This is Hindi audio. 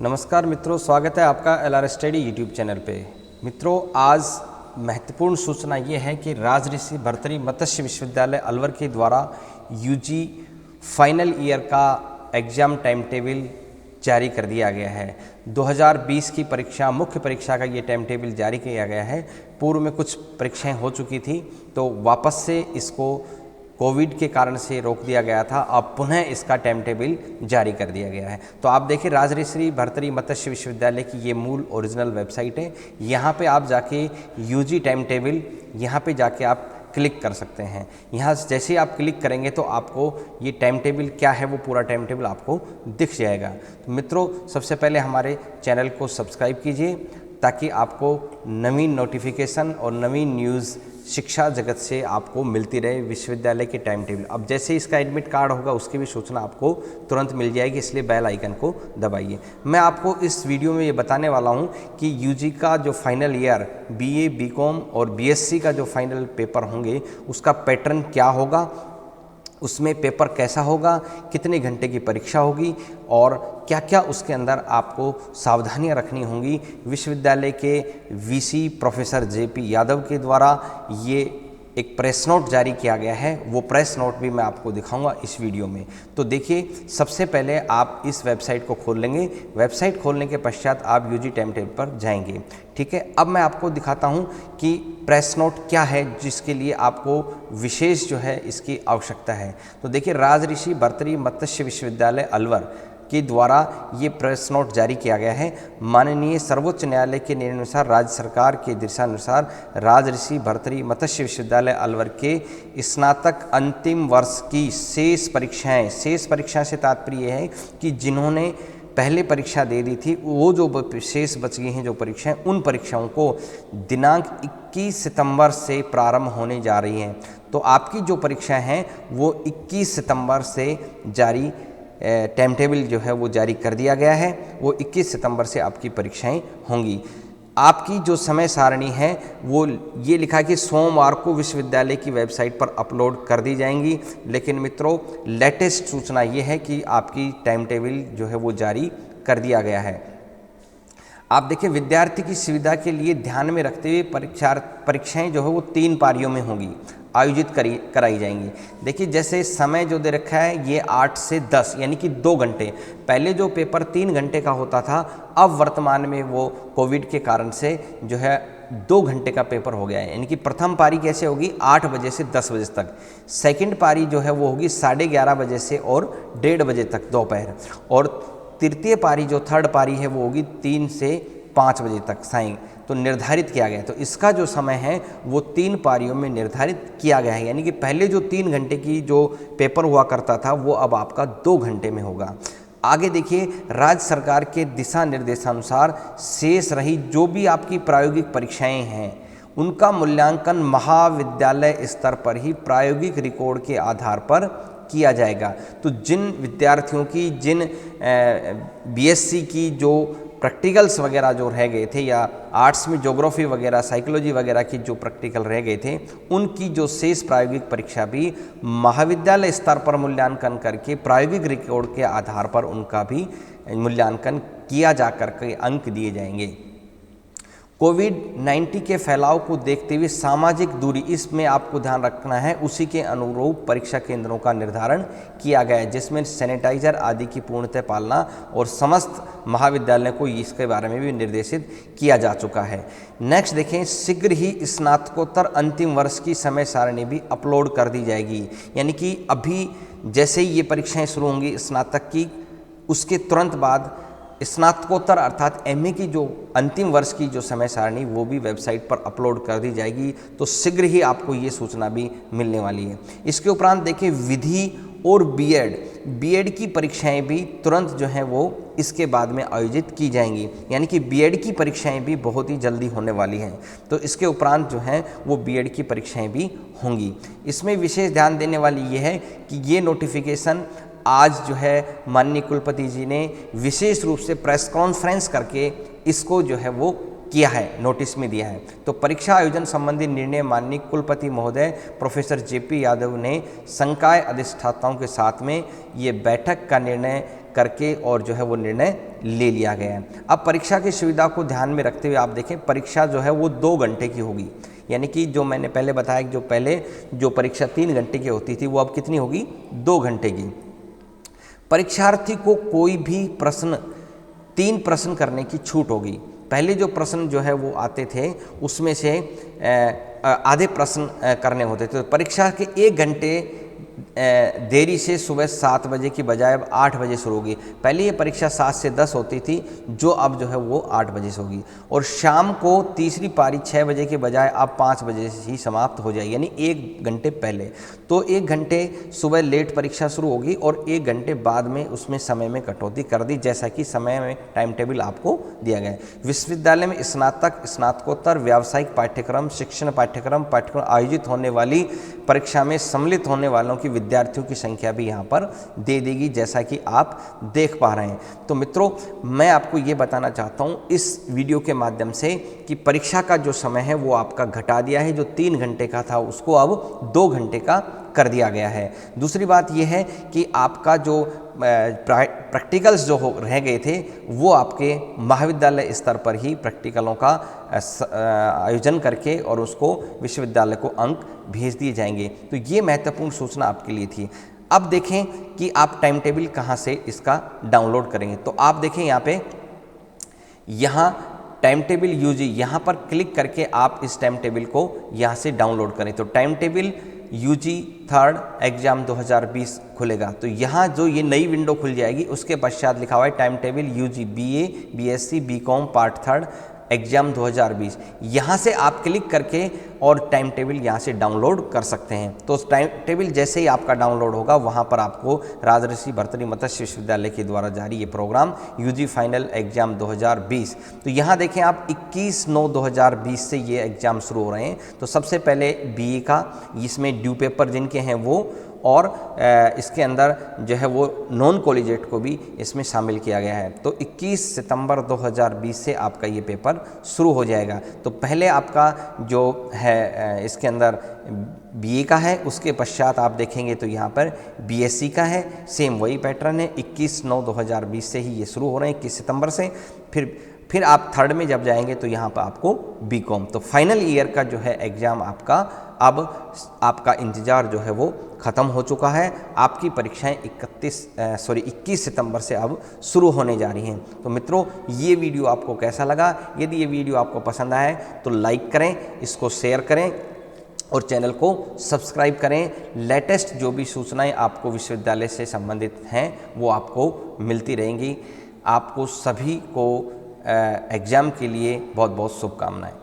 नमस्कार मित्रों, स्वागत है आपका LR स्टडी यूट्यूब चैनल पे। मित्रों, आज महत्वपूर्ण सूचना ये है कि राजऋषि भर्तृहरि मत्स्य विश्वविद्यालय अलवर के द्वारा यूजी फाइनल ईयर का एग्ज़ाम टाइम टेबल जारी कर दिया गया है। 2020 की परीक्षा, मुख्य परीक्षा का ये टाइम टेबल जारी किया गया है। पूर्व में कुछ परीक्षाएं हो चुकी थी तो वापस से इसको कोविड के कारण से रोक दिया गया था। अब पुनः इसका टाइम टेबल जारी कर दिया गया है। तो आप देखिए, राजऋषि भर्तृहरि मत्स्य विश्वविद्यालय की ये मूल ओरिजिनल वेबसाइट है। यहाँ पे आप जाके यूजी टाइम टेबल यहाँ पे जाके आप क्लिक कर सकते हैं। यहाँ जैसे ही आप क्लिक करेंगे तो आपको ये टाइम टेबल क्या है, वो पूरा टाइम टेबल आपको दिख जाएगा। तो मित्रों, सबसे पहले हमारे चैनल को सब्सक्राइब कीजिए ताकि आपको नवीन नोटिफिकेशन और नवीन न्यूज़ शिक्षा जगत से आपको मिलती रहे, विश्वविद्यालय के टाइम टेबल। अब जैसे इसका एडमिट कार्ड होगा उसकी भी सूचना आपको तुरंत मिल जाएगी, इसलिए बेल आइकन को दबाइए। मैं आपको इस वीडियो में ये बताने वाला हूँ कि यूजी का जो फाइनल ईयर बीए, बीकॉम और बीएससी का जो फाइनल पेपर होंगे उसका पैटर्न क्या होगा, उसमें पेपर कैसा होगा, कितने घंटे की परीक्षा होगी और क्या क्या उसके अंदर आपको सावधानियां रखनी होंगी। विश्वविद्यालय के वीसी प्रोफेसर जेपी यादव के द्वारा ये एक प्रेस नोट जारी किया गया है, वो प्रेस नोट भी मैं आपको दिखाऊंगा इस वीडियो में। तो देखिए, सबसे पहले आप इस वेबसाइट को खोल लेंगे। वेबसाइट खोलने के पश्चात आप यूजी टाइम टेबल पर जाएंगे। ठीक है, अब मैं आपको दिखाता हूं कि प्रेस नोट क्या है जिसके लिए आपको विशेष जो है इसकी आवश्यकता है। तो देखिए, राजऋषि भर्तृहरि मत्स्य विश्वविद्यालय अलवर के द्वारा ये प्रेस नोट जारी किया गया है। माननीय सर्वोच्च न्यायालय के निर्णय अनुसार राज्य सरकार के दिशानुसार राजऋषि भर्तृहरि मत्स्य विश्वविद्यालय अलवर के स्नातक अंतिम वर्ष की शेष परीक्षा से तात्पर्य है कि जिन्होंने पहले परीक्षा दे दी थी वो जो शेष बच गई हैं जो परीक्षाएं, उन परीक्षाओं को दिनांक 21 सितंबर से प्रारंभ होने जा रही हैं। तो आपकी जो परीक्षाएं हैं वो 21 सितंबर से जारी टाइम टेबल जो है वो जारी कर दिया गया है। वो 21 सितंबर से आपकी परीक्षाएं होंगी। आपकी जो समय सारणी है वो ये लिखा है कि सोमवार को विश्वविद्यालय की वेबसाइट पर अपलोड कर दी जाएंगी। लेकिन मित्रों, लेटेस्ट सूचना ये है कि आपकी टाइम टेबल जो है वो जारी कर दिया गया है। आप देखिए, विद्यार्थी की सुविधा के लिए ध्यान में रखते हुए परीक्षाएं जो है वो 3 पारियों में होंगी, आयोजित कराई जाएंगी। देखिए, जैसे समय जो दे रखा है ये 8 से 10 यानी कि 2 घंटे। पहले जो पेपर 3 घंटे का होता था, अब वर्तमान में वो कोविड के कारण से जो है 2 घंटे का पेपर हो गया है। यानी कि प्रथम पारी कैसे होगी, 8 बजे से 10 बजे तक। सेकंड पारी जो है वो होगी 11:30 बजे से और 1:30 बजे तक दोपहर। और तृतीय पारी जो थर्ड पारी है वो होगी 3 से 5 बजे तक सायं। तो निर्धारित किया गया है। तो इसका जो समय है वो 3 पारियों में निर्धारित किया गया है। यानी कि पहले जो 3 घंटे की जो पेपर हुआ करता था वो अब आपका 2 घंटे में होगा। आगे देखिए, राज्य सरकार के दिशा निर्देशानुसार शेष रही जो भी आपकी प्रायोगिक परीक्षाएं हैं उनका मूल्यांकन महाविद्यालय स्तर पर ही प्रायोगिक रिकॉर्ड के आधार पर किया जाएगा। तो जिन विद्यार्थियों की, जिन बीएससी की जो प्रैक्टिकल्स वगैरह जो रह गए थे, या आर्ट्स में ज्योग्राफी वगैरह, साइकोलॉजी वगैरह की जो प्रैक्टिकल रह गए थे, उनकी जो शेष प्रायोगिक परीक्षा भी महाविद्यालय स्तर पर मूल्यांकन करके प्रायोगिक रिकॉर्ड के आधार पर उनका भी मूल्यांकन किया जा कर के अंक दिए जाएंगे। कोविड-19 के फैलाव को देखते हुए सामाजिक दूरी, इसमें आपको ध्यान रखना है, उसी के अनुरूप परीक्षा केंद्रों का निर्धारण किया गया है जिसमें सैनिटाइजर आदि की पूर्णतः पालना और समस्त महाविद्यालयों को इसके बारे में भी निर्देशित किया जा चुका है। नेक्स्ट देखें, शीघ्र ही स्नातकोत्तर अंतिम वर्ष की समय सारणी भी अपलोड कर दी जाएगी। यानी कि अभी जैसे ही ये परीक्षाएँ शुरू होंगी स्नातक की, उसके तुरंत बाद स्नातकोत्तर अर्थात एमए की जो अंतिम वर्ष की जो समय सारणी वो भी वेबसाइट पर अपलोड कर दी जाएगी। तो शीघ्र ही आपको ये सूचना भी मिलने वाली है। इसके उपरांत देखिए, विधि और बीएड की परीक्षाएं भी तुरंत जो है वो इसके बाद में आयोजित की जाएंगी। यानी कि बीएड की परीक्षाएं भी बहुत ही जल्दी होने वाली हैं। तो इसके उपरांत जो है वो बीएड की परीक्षाएं भी होंगी। इसमें विशेष ध्यान देने वाली ये है कि ये नोटिफिकेशन आज जो है माननीय कुलपति जी ने विशेष रूप से प्रेस कॉन्फ्रेंस करके इसको जो है वो किया है, नोटिस में दिया है। तो परीक्षा आयोजन संबंधी निर्णय माननीय कुलपति महोदय प्रोफेसर जेपी यादव ने संकाय अधिष्ठाताओं के साथ में ये बैठक का निर्णय करके और जो है वो निर्णय ले लिया गया है। अब परीक्षा की सुविधा को ध्यान में रखते हुए आप देखें, परीक्षा जो है वो 2 घंटे की होगी, यानी कि जो मैंने पहले बताया कि जो परीक्षा 3 घंटे की होती थी वो अब कितनी होगी, 2 घंटे की। परीक्षार्थी को कोई भी प्रश्न 3 प्रश्न करने की छूट होगी। पहले जो प्रश्न जो है वो आते थे उसमें से आधे प्रश्न करने होते थे। तो परीक्षा के 1 घंटे देरी से सुबह 7 बजे की बजाय अब 8 बजे शुरू होगी। पहले ये परीक्षा 7 से 10 होती थी, जो अब जो है वो 8 बजे से होगी। और शाम को तीसरी पारी 6 बजे के बजाय अब 5 बजे से ही समाप्त हो जाएगी, यानी 1 घंटे पहले। तो 1 घंटे सुबह लेट परीक्षा शुरू होगी और 1 घंटे बाद में उसमें समय में कटौती कर दी, जैसा कि समय में टाइम टेबल आपको दिया गया है। विश्वविद्यालय में स्नातक, स्नातकोत्तर, व्यावसायिक पाठ्यक्रम, शिक्षण पाठ्यक्रम आयोजित होने वाली परीक्षा में सम्मिलित होने वालों की विद्यार्थियों की संख्या भी यहाँ पर दे देगी, जैसा कि आप देख पा रहे हैं। तो मित्रों, मैं आपको ये बताना चाहता हूँ इस वीडियो के माध्यम से कि परीक्षा का जो समय है वो आपका घटा दिया है, जो 3 घंटे का था उसको अब 2 घंटे का कर दिया गया है। दूसरी बात यह है कि आपका जो प्रैक्टिकल्स जो रह गए थे वो आपके महाविद्यालय स्तर पर ही प्रैक्टिकलों का आयोजन करके और उसको विश्वविद्यालय को अंक भेज दिए जाएंगे। तो ये महत्वपूर्ण सूचना आपके लिए थी। अब देखें कि आप टाइम टेबल कहाँ से इसका डाउनलोड करेंगे। तो आप देखें यहाँ टाइम टेबल यूजी, यहाँ पर क्लिक करके आप इस टाइम टेबल को यहाँ से डाउनलोड करें। तो time table UG 3rd exam 2020 खुलेगा। तो यहाँ जो ये नई विंडो खुल जाएगी, उसके पश्चात लिखा हुआ है time table UG BA, BSc, BCom part 3rd exam 2020। यहाँ से आप क्लिक करके और टाइम टेबल यहाँ से डाउनलोड कर सकते हैं। तो टाइम टेबल जैसे ही आपका डाउनलोड होगा, वहाँ पर आपको राजऋषि भर्तृहरि मत्स्य विश्वविद्यालय के द्वारा जारी ये प्रोग्राम यूजी फाइनल एग्जाम 2020। तो यहाँ देखें आप 21/9/2020 से ये एग्ज़ाम शुरू हो रहे हैं। तो सबसे पहले BA का, इसमें ड्यू पेपर जिनके हैं वो, और इसके अंदर जो है वो नॉन कॉलेजिएट को भी इसमें शामिल किया गया है। तो 21 सितंबर 2020 से आपका ये पेपर शुरू हो जाएगा। तो पहले आपका जो है इसके अंदर BA का है, उसके पश्चात आप देखेंगे तो यहाँ पर BSc का है, सेम वही पैटर्न है। 21/9/2020 से ही ये शुरू हो रहे हैं, 21 सितंबर से। फिर आप 3rd में जब जाएंगे तो यहाँ पर आपको BCom। तो फाइनल ईयर का जो है एग्ज़ाम आपका इंतज़ार जो है वो ख़त्म हो चुका है। आपकी परीक्षाएं 21 सितंबर से अब शुरू होने जा रही हैं। तो मित्रों, ये वीडियो आपको कैसा लगा? यदि ये वीडियो आपको पसंद आए तो लाइक करें, इसको शेयर करें और चैनल को सब्सक्राइब करें। लेटेस्ट जो भी सूचनाएं आपको विश्वविद्यालय से संबंधित हैं वो आपको मिलती रहेंगी। आपको सभी को एग्ज़ाम के लिए बहुत बहुत शुभकामनाएं।